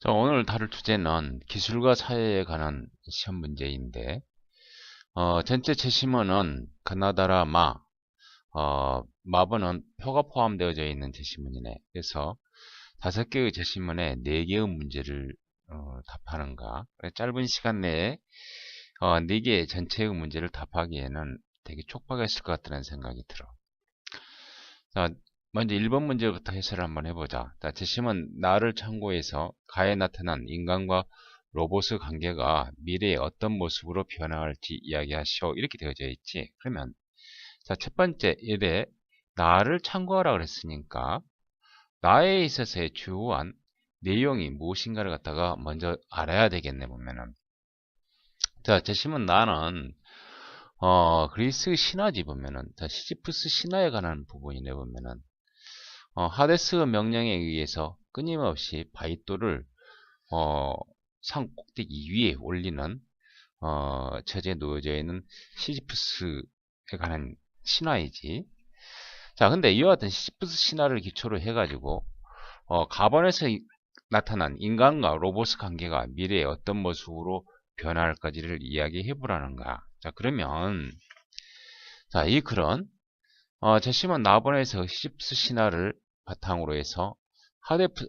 자, 오늘 다룰 주제는 기술과 사회에 관한 시험 문제인데, 전체 제시문은 가나다라 마번은 표가 포함되어져 있는 제시문이네. 그래서 5개의 제시문에 4개의 문제를 답하는가. 그래, 짧은 시간 내에 4개 전체의 문제를 답하기에는 되게 촉박했을 것 같다는 생각이 들어. 자, 먼저 1번 문제부터 해설을 한번 해보자. 자, 제시문 나를 참고해서 가에 나타난 인간과 로봇의 관계가 미래에 어떤 모습으로 변화할지 이야기하시오. 이렇게 되어져 있지. 그러면 자, 첫 번째 일에 나를 참고하라 그랬으니까 나에 있어서의 주요한 내용이 무엇인가를 갖다가 먼저 알아야 되겠네 보면은. 자, 제시문 나는 그리스 신화지 보면은 자, 시지프스 신화에 관한 부분이네 보면은 하데스 명령에 의해서 끊임없이 바이토를 어, 산 꼭대기 위에 올리는 처지에 놓여져 있는 시지프스에 관한 신화이지. 자, 근데 이와 같은 시지프스 신화를 기초로 해가지고 가번에서 나타난 인간과 로봇 관계가 미래에 어떤 모습으로 변화할까지를 이야기해 보라는 거야. 자, 그러면 자, 이 글은 제시문 나번에서 시지프스 신화를 바탕으로 해서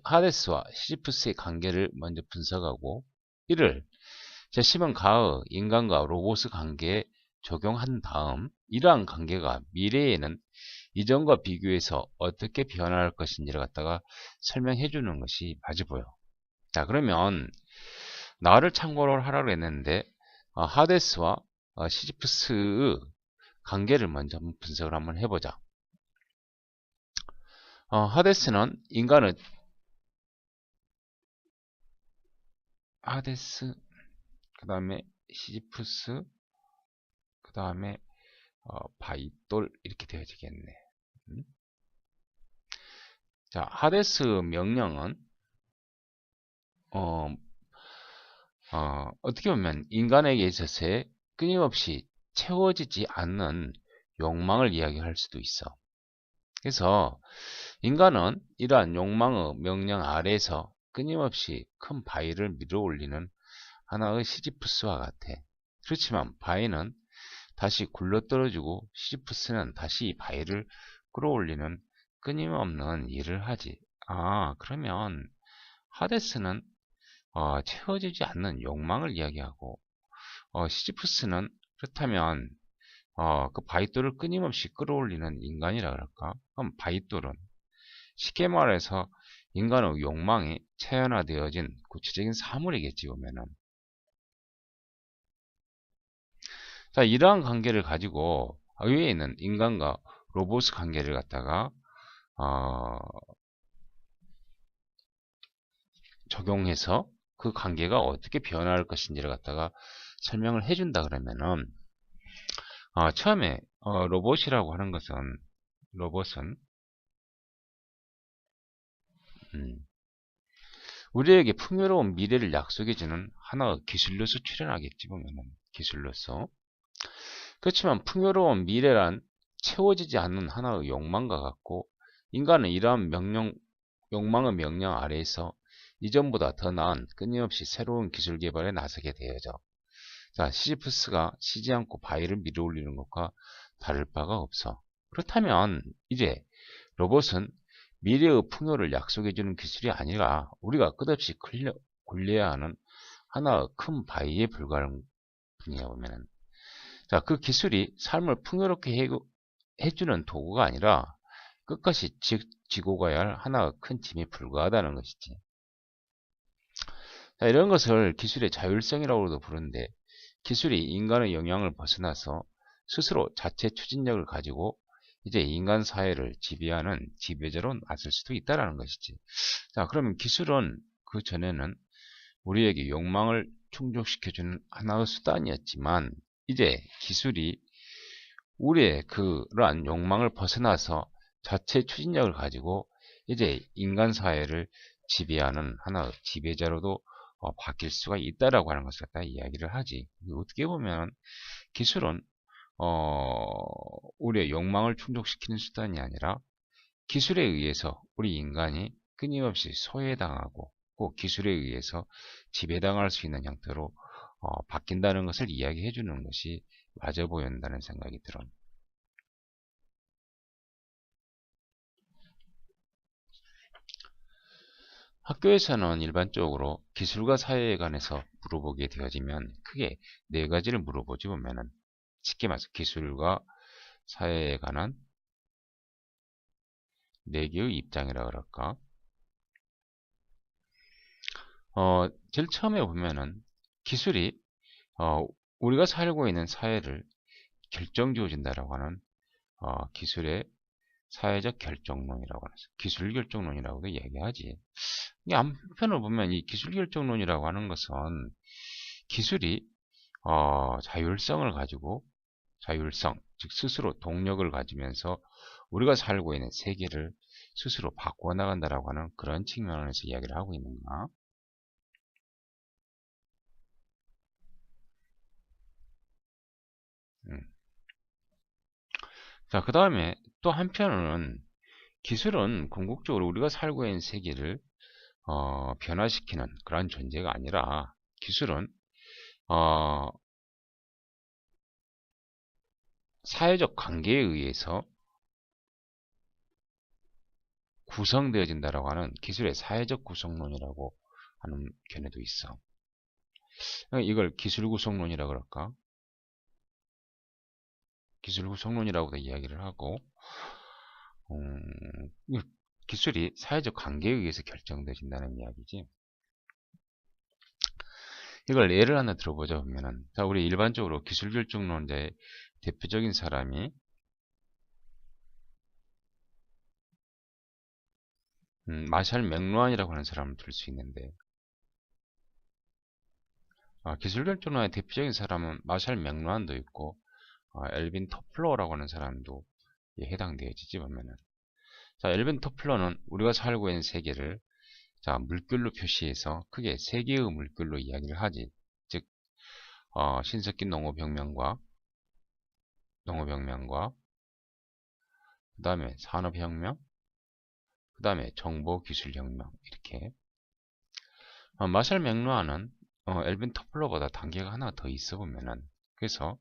하데스와 시지프스의 관계를 먼저 분석하고 이를 제시문 가의 인간과 로봇의 관계에 적용한 다음 이러한 관계가 미래에는 이전과 비교해서 어떻게 변화할 것인지를 갖다가 설명해 주는 것이 맞아 보여. 자, 그러면 나를 참고로 하라고 했는데 하데스와 시지프스의 관계를 먼저 한번 분석을 한번 해보자. 하데스는 인간의 하데스 그 다음에 시지프스 그 다음에 바이돌 이렇게 되어지겠네. 음? 자, 하데스 명령은 어, 떻게 보면 인간에게 있어서 끊임없이 채워지지 않는 욕망을 이야기할 수도 있어. 그래서 인간은 이러한 욕망의 명령 아래에서 끊임없이 큰 바위를 밀어올리는 하나의 시지프스와 같아. 그렇지만 바위는 다시 굴러떨어지고 시지프스는 다시 이 바위를 끌어올리는 끊임없는 일을 하지. 그러면 하데스는 채워지지 않는 욕망을 이야기하고 시지프스는 그렇다면 그 바위돌을 끊임없이 끌어올리는 인간이라 그럴까? 그럼 바위돌은 쉽게 말해서 인간의 욕망이 체현화되어진 구체적인 사물이겠지 보면은. 자, 이러한 관계를 가지고 위에 있는 인간과 로봇 관계를 갖다가 어, 적용해서 그 관계가 어떻게 변화할 것인지를 갖다가 설명을 해준다 그러면은 처음에 로봇이라고 하는 것은 로봇은 음, 우리에게 풍요로운 미래를 약속해주는 하나의 기술로서 출현하겠지 보면은 기술로서. 그렇지만 풍요로운 미래란 채워지지 않는 하나의 욕망과 같고 인간은 이러한 욕망의 명령 아래에서 이전보다 더 나은 끊임없이 새로운 기술 개발에 나서게 되어져. 자, 시지프스가 쉬지 않고 바위를 밀어올리는 것과 다를 바가 없어. 그렇다면 이제 로봇은 미래의 풍요를 약속해주는 기술이 아니라 우리가 끝없이 굴려야 하는 하나의 큰 바위에 불과한 분이야 보면은. 자, 그 기술이 삶을 풍요롭게 해주는 도구가 아니라 끝까지 지고 가야 할 하나의 큰 짐에 불과하다는 것이지. 자, 이런 것을 기술의 자율성이라고도 부르는데 기술이 인간의 영향을 벗어나서 스스로 자체 추진력을 가지고 이제 인간 사회를 지배하는 지배자로 나설 수도 있다는 것이지. 자, 그러면 기술은 그 전에는 우리에게 욕망을 충족시켜주는 하나의 수단이었지만 이제 기술이 우리의 그러한 욕망을 벗어나서 자체 추진력을 가지고 이제 인간 사회를 지배하는 하나의 지배자로도 바뀔 수가 있다라고 하는 것을 갖다 이야기를 하지. 어떻게 보면 기술은 우리의 욕망을 충족시키는 수단이 아니라 기술에 의해서 우리 인간이 끊임없이 소외당하고 꼭 기술에 의해서 지배당할 수 있는 형태로 바뀐다는 것을 이야기해 주는 것이 맞아 보인다는 생각이 들어요. 학교에서는 일반적으로 기술과 사회에 관해서 물어보게 되어지면 크게 네 가지를 물어보지 보면은 쉽게 말해서 기술과 사회에 관한 네 개의 입장이라 그럴까? 제일 처음에 보면은 기술이 우리가 살고 있는 사회를 결정지어준다라고 하는 기술의 사회적 결정론이라고 하는 기술 결정론이라고도 이야기하지. 이게 한편으로 보면 이 기술 결정론이라고 하는 것은 기술이 자율성을 가지고 자율성, 즉 스스로 동력을 가지면서 우리가 살고 있는 세계를 스스로 바꿔 나간다라고 하는 그런 측면에서 이야기를 하고 있는가? 음. 자, 그 다음에 또 한편으로는 기술은 궁극적으로 우리가 살고 있는 세계를 변화시키는 그런 존재가 아니라 기술은 어, 사회적 관계에 의해서 구성되어진다라고 하는 기술의 사회적 구성론이라고 하는 견해도 있어. 이걸 기술 구성론이라 그럴까? 기술 구성론이라고도 이야기를 하고, 기술이 사회적 관계에 의해서 결정되어진다는 이야기지. 이걸 예를 하나 들어보자 보면은, 자, 우리 일반적으로 기술 결정론자의 대표적인 사람이 마샬 맥루한이라고 하는 사람을 들 수 있는데, 기술 결정론의 대표적인 사람은 마샬 맥루한도 있고, 엘빈 터플러라고 하는 사람도 해당되어지지 보면은. 자, 엘빈 터플러는 우리가 살고 있는 세계를 자, 물결로 표시해서 크게 세 개의 물결로 이야기를 하지. 즉, 신석기 농업혁명과 그 다음에 산업혁명, 그 다음에 정보기술혁명 이렇게. 마샬 맥루한은 엘빈 터플러보다 단계가 하나 더 있어 보면은 그래서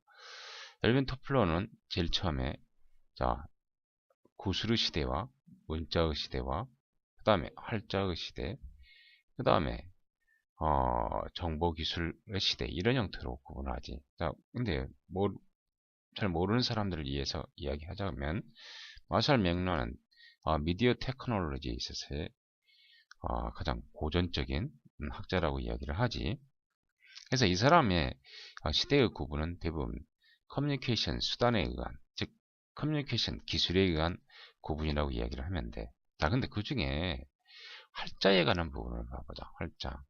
엘빈 터플러는 제일 처음에 자 구술의 시대와 문자의 시대와 그 다음에 활자의 시대, 그 다음에 정보기술의 시대 이런 형태로 구분하지. 자, 근데 잘 모르는 사람들을 위해서 이야기하자면 마샬 맥루한은 미디어 테크놀로지에 있어서의 가장 고전적인 학자라고 이야기를 하지. 그래서 이 사람의 시대의 구분은 대부분 커뮤니케이션 수단에 의한, 즉 커뮤니케이션 기술에 의한 구분이라고 이야기를 하면 돼. 자, 근데 그 중에 활자에 관한 부분을 봐보자. 활자.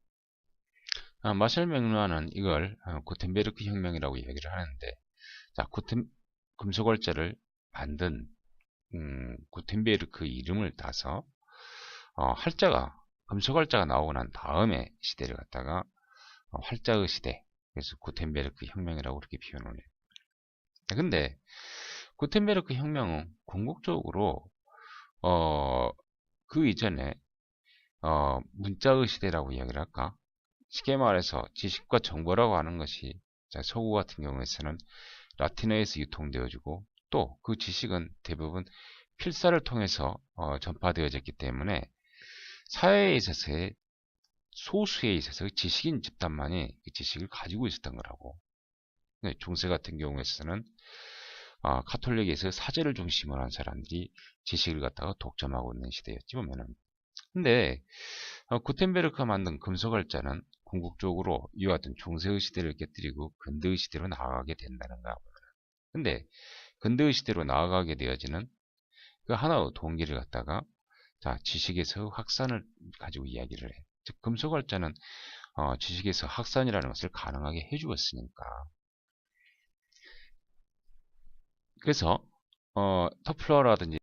마샬 맥루한은 이걸 구텐베르크 혁명이라고 이야기를 하는데, 자, 금속활자를 만든 구텐베르크 이름을 따서 금속활자가 나오고 난 다음에 시대를 갖다가 활자의 시대, 그래서 구텐베르크 혁명이라고 그렇게 표현을 해요. 근데 구텐베르크 혁명은 궁극적으로 그 이전에 문자의 시대라고 이야기를 할까? 쉽게 말해서 지식과 정보라고 하는 것이 서구 같은 경우에서는 라틴어에서 유통되어지고 또 그 지식은 대부분 필사를 통해서 전파되어졌기 때문에 사회에 있어서의 소수에 있어서 지식인 집단만이 그 지식을 가지고 있었던 거라고. 중세 같은 경우에서는 카톨릭에서 사제를 중심으로 한 사람들이 지식을 갖다가 독점하고 있는 시대였지 보면은. 근데 구텐베르크가 만든 금속활자는 궁극적으로 이와 같은 중세의 시대를 깨뜨리고 근대의 시대로 나아가게 된다는 거야. 근데 근대의 시대로 나아가게 되어지는 그 하나의 동기를 갖다가 자, 지식에서 확산을 가지고 이야기를 해. 즉 금속활자는 지식에서 확산이라는 것을 가능하게 해주었으니까. 그래서 터플러라든지